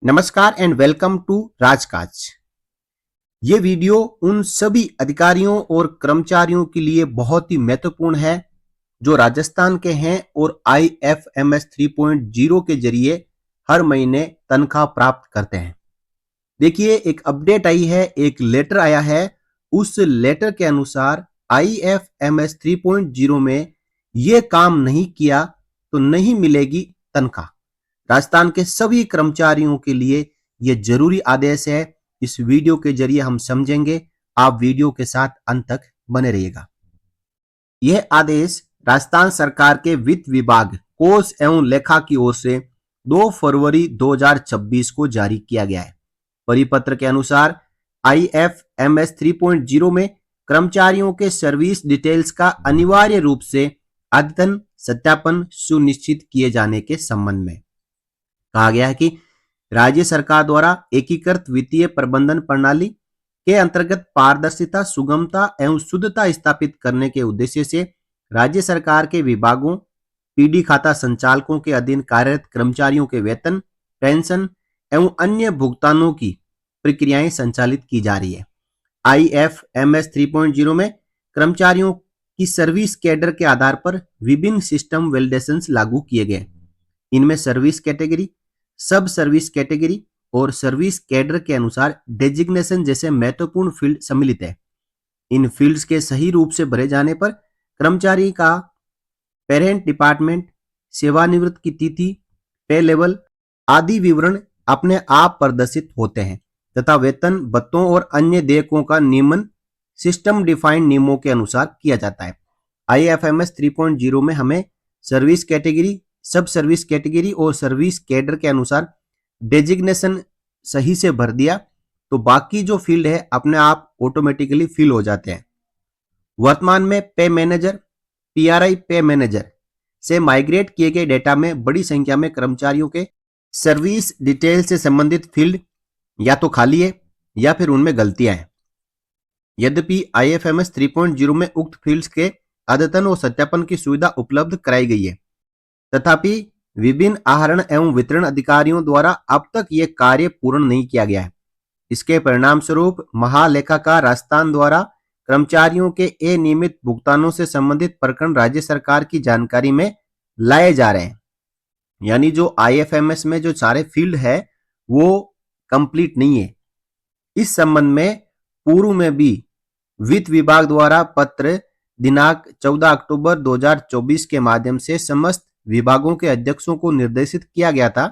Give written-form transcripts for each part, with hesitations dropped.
नमस्कार and welcome to राजकाज। ये वीडियो उन सभी अधिकारियों और कर्मचारियों के लिए बहुत ही महत्वपूर्ण है जो राजस्थान के हैं और IFMS 3.0 के जरिए हर महीने तनख्वाह प्राप्त करते हैं। देखिए, एक अपडेट आई है, एक लेटर आया है। उस लेटर के अनुसार IFMS 3.0 में ये काम नहीं किया तो नहीं मिलेगी तनख्वाह। राजस्थान के सभी कर्मचारियों के लिए यह जरूरी आदेश है। इस वीडियो के जरिए हम समझेंगे। आप वीडियो के साथ अंत तक बने रहिएगा। यह आदेश राजस्थान सरकार के वित्त विभाग, कोष एवं लेखा की ओर से 2 फरवरी 2026 को जारी किया गया है। परिपत्र के अनुसार IFMS 3.0 में कर्मचारियों के सर्विस डिटेल्स का अनिवार्य रूप से अद्यतन सत्यापन सुनिश्चित किए जाने के संबंध में कहा गया है कि राज्य सरकार द्वारा एकीकृत वित्तीय प्रबंधन प्रणाली के अंतर्गत पारदर्शिता, सुगमता एवं शुद्धता स्थापित करने के उद्देश्य से राज्य सरकार के विभागों, पीडी खाता संचालकों के अधीन कार्यरत कर्मचारियों के वेतन, पेंशन एवं अन्य भुगतानों की प्रक्रियाएं संचालित की जा रही है। IFMS 3.0 में कर्मचारियों की सर्विस कैडर के आधार पर विभिन्न सिस्टम वैलिडेशंस लागू किए गए। इनमें सर्विस कैटेगरी, सब सर्विस कैटेगरी और सर्विस कैडर के अनुसार डेजिग्नेशन जैसे महत्वपूर्ण फील्ड सम्मिलित है। इन फील्ड्स के सही रूप से भरे जाने पर कर्मचारी का पेरेंट डिपार्टमेंट, सेवानिवृत्त की तिथि, पे लेवल आदि विवरण अपने आप प्रदर्शित होते हैं तथा वेतन, भत्तों और अन्य देयकों का नियमन सिस्टम डिफाइंड नियमों के अनुसार किया जाता है। IFMS 3.0 में हमें सर्विस कैटेगरी, सब सर्विस कैटेगरी और सर्विस कैडर के अनुसार डेजिग्नेशन सही से भर दिया तो बाकी जो फील्ड है अपने आप ऑटोमेटिकली फिल हो जाते हैं। वर्तमान में पे मैनेजर, PRI पे मैनेजर से माइग्रेट किए गए डेटा में बड़ी संख्या में कर्मचारियों के सर्विस डिटेल से संबंधित फील्ड या तो खाली है या फिर उनमें गलतियां हैं। यद्यपि IFMS 3.0 में उक्त फील्ड्स के अद्यतन और सत्यापन की सुविधा उपलब्ध कराई गई है, तथापि विभिन्न आहरण एवं वितरण अधिकारियों द्वारा अब तक यह कार्य पूर्ण नहीं किया गया है। इसके परिणाम स्वरूप महालेखाकार राजस्थान द्वारा कर्मचारियों के अनियमित भुगतानों से संबंधित प्रकरण राज्य सरकार की जानकारी में लाए जा रहे हैं। यानी जो IFMS में जो सारे फील्ड है वो कंप्लीट नहीं है। इस संबंध में पूर्व में भी वित्त विभाग द्वारा पत्र दिनांक 14 अक्टूबर 2024 के माध्यम से समस्त विभागों के अध्यक्षों को निर्देशित किया गया था।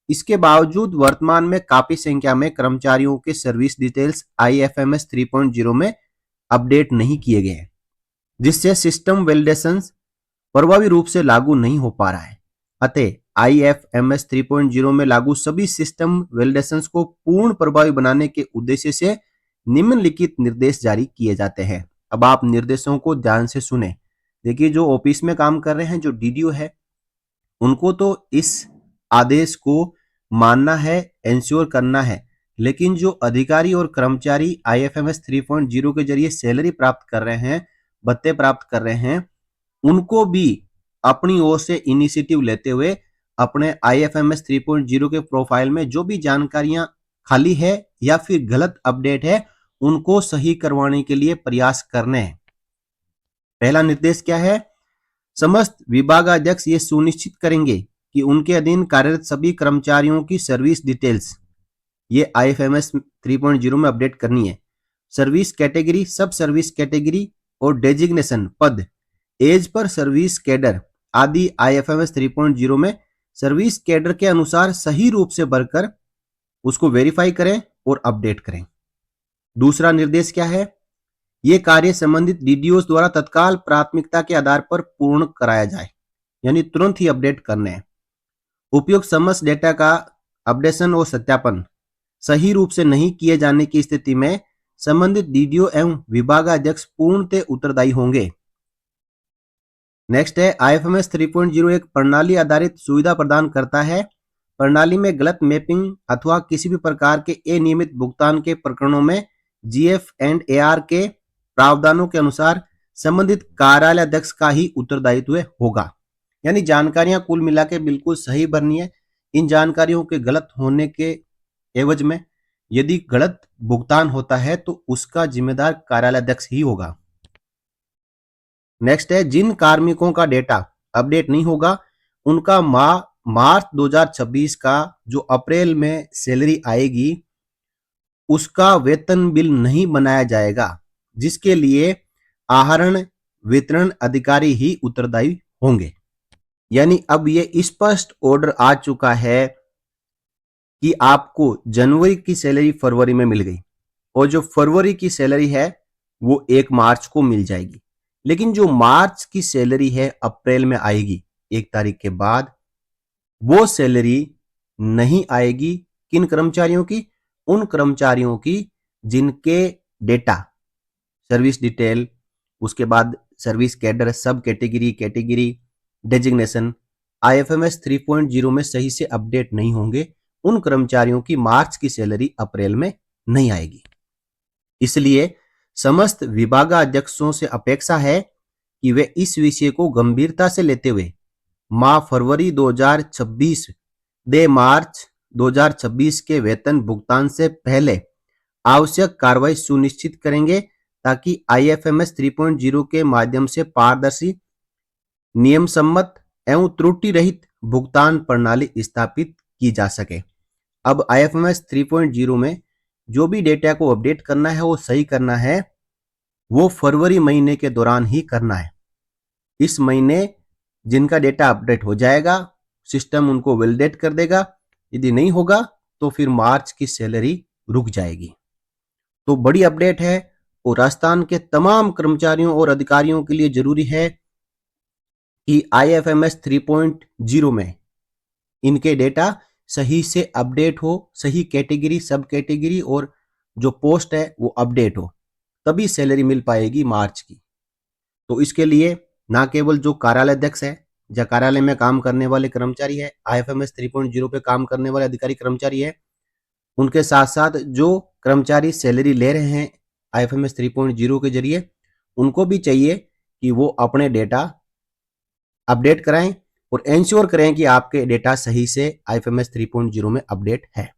इसके बावजूद वर्तमान में काफी संख्या में कर्मचारियों के सर्विस डिटेल्स IFMS 3.0 में अपडेट नहीं किए गए हैं, जिससे सिस्टम वैलिडेशंस प्रभावी रूप से लागू नहीं हो पा रहा है। अतः IFMS 3.0 में लागू सभी सिस्टम वैलिडेशंस को पूर्ण प्रभावी बनाने के उद्देश्य से निम्नलिखित निर्देश जारी किए जाते हैं। अब आप निर्देशों को ध्यान से सुने। देखिए, जो ऑफिस में काम कर रहे हैं, जो DDO है, उनको तो इस आदेश को मानना है, इंश्योर करना है, लेकिन जो अधिकारी और कर्मचारी IFMS 3.0 के जरिए सैलरी प्राप्त कर रहे हैं, भत्ते प्राप्त कर रहे हैं, उनको भी अपनी ओर से इनिशिएटिव लेते हुए अपने IFMS 3.0 के प्रोफाइल में जो भी जानकारियां खाली है या फिर गलत अपडेट है, उनको सही करवाने के लिए प्रयास करने हैं। पहला निर्देश क्या है? समस्त विभागाध्यक्ष ये सुनिश्चित करेंगे कि उनके अधीन कार्यरत सभी कर्मचारियों की सर्विस डिटेल्स ये IFMS 3.0 में अपडेट करनी है। सर्विस कैटेगरी, सब सर्विस कैटेगरी और डेजिग्नेशन पद, एज पर सर्विस कैडर आदि IFMS 3.0 में सर्विस कैडर के अनुसार सही रूप से भरकर उसको वेरीफाई करें और अपडेट करें। दूसरा निर्देश क्या है? ये कार्य संबंधित DDOs द्वारा तत्काल प्राथमिकता के आधार पर पूर्ण कराया जाए, यानी तुरंत ही अपडेट करने हैं। उपयुक्त समस्त डेटा का अपडेशन और सत्यापन सही रूप से नहीं किए जाने की स्थिति में संबंधित DDO एवं विभागाध्यक्ष पूर्णतः उत्तरदायी होंगे। नेक्स्ट है, IFMS 3.0 एक प्रणाली आधारित सुविधा प्रदान करता है। प्रणाली में गलत मैपिंग अथवा किसी भी प्रकार के अनियमित भुगतान के प्रकरणों में GF एंड AR के प्रावधानों के अनुसार संबंधित कार्यालयाध्यक्ष का ही उत्तरदायित्व होगा। यानी जानकारियां कुल मिला के बिल्कुल सही भरनी है। इन जानकारियों के गलत होने के एवज में यदि गलत भुगतान होता है तो उसका जिम्मेदार कार्यालयाध्यक्ष ही होगा। नेक्स्ट है, जिन कार्मिकों का डेटा अपडेट नहीं होगा उनका मार्च 2026 का जो अप्रैल में सैलरी आएगी उसका वेतन बिल नहीं बनाया जाएगा, जिसके लिए आहरण वितरण अधिकारी ही उत्तरदायी होंगे। यानी अब ये स्पष्ट ऑर्डर आ चुका है कि आपको जनवरी की सैलरी फरवरी में मिल गई और जो फरवरी की सैलरी है वो 1 मार्च को मिल जाएगी, लेकिन जो मार्च की सैलरी है अप्रैल में आएगी 1 तारीख के बाद, वो सैलरी नहीं आएगी। किन कर्मचारियों की? उन कर्मचारियों की जिनके डेटा सर्विस डिटेल, उसके बाद सर्विस कैडर, सब कैटेगरी डेजिग्नेशन IFMS 3.0 में सही से अपडेट नहीं होंगे, उन कर्मचारियों की मार्च की सैलरी अप्रैल में नहीं आएगी। इसलिए समस्त विभागाध्यक्षों से अपेक्षा है कि वे इस विषय को गंभीरता से लेते हुए माह फरवरी 2026 दे मार्च 2026 के वेतन भुगतान से पहले आवश्यक कार्रवाई सुनिश्चित करेंगे, ताकि IFMS 3.0 के माध्यम से पारदर्शी, नियम सम्मत एवं त्रुटि रहित भुगतान प्रणाली स्थापित की जा सके। अब IFMS 3.0 में जो भी डेटा को अपडेट करना है वो सही करना है, वो फरवरी महीने के दौरान ही करना है। इस महीने जिनका डेटा अपडेट हो जाएगा सिस्टम उनको वैलिडेट कर देगा, यदि नहीं होगा तो फिर मार्च की सैलरी रुक जाएगी। तो बड़ी अपडेट है और राजस्थान के तमाम कर्मचारियों और अधिकारियों के लिए जरूरी है कि IFMS 3.0 में इनके डेटा सही से अपडेट हो, सही कैटेगरी, सब कैटेगरी और जो पोस्ट है वो अपडेट हो, तभी सैलरी मिल पाएगी मार्च की। तो इसके लिए ना केवल जो कार्यालयाध्यक्ष है या कार्यालय में काम करने वाले कर्मचारी है, IFMS 3.0 पे काम करने वाले अधिकारी कर्मचारी है, उनके साथ साथ जो कर्मचारी सैलरी ले रहे हैं IFMS 3.0 के जरिए, उनको भी चाहिए कि वो अपने डेटा अपडेट कराएं और इंश्योर करें कि आपके डेटा सही से IFMS 3.0 में अपडेट है।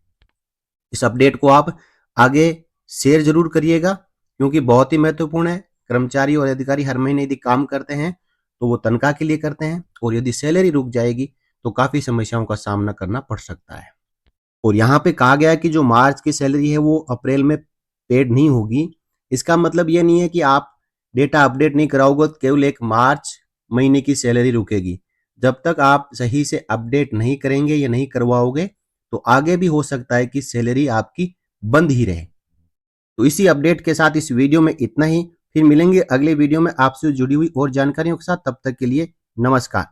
इस अपडेट को आप आगे शेयर जरूर करिएगा, क्योंकि बहुत ही महत्वपूर्ण है। कर्मचारी और अधिकारी हर महीने यदि काम करते हैं तो वो तनख्वाह के लिए करते हैं, और यदि सैलरी रुक जाएगी तो काफी समस्याओं का सामना करना पड़ सकता है। और यहाँ पे कहा गया है कि जो मार्च की सैलरी है वो अप्रैल में पेड नहीं होगी। इसका मतलब ये नहीं है कि आप डेटा अपडेट नहीं कराओगे तो केवल 1 मार्च महीने की सैलरी रुकेगी। जब तक आप सही से अपडेट नहीं करेंगे या नहीं करवाओगे तो आगे भी हो सकता है कि सैलरी आपकी बंद ही रहे। तो इसी अपडेट के साथ इस वीडियो में इतना ही। फिर मिलेंगे अगले वीडियो में आपसे जुड़ी हुई और जानकारियों के साथ। तब तक के लिए नमस्कार।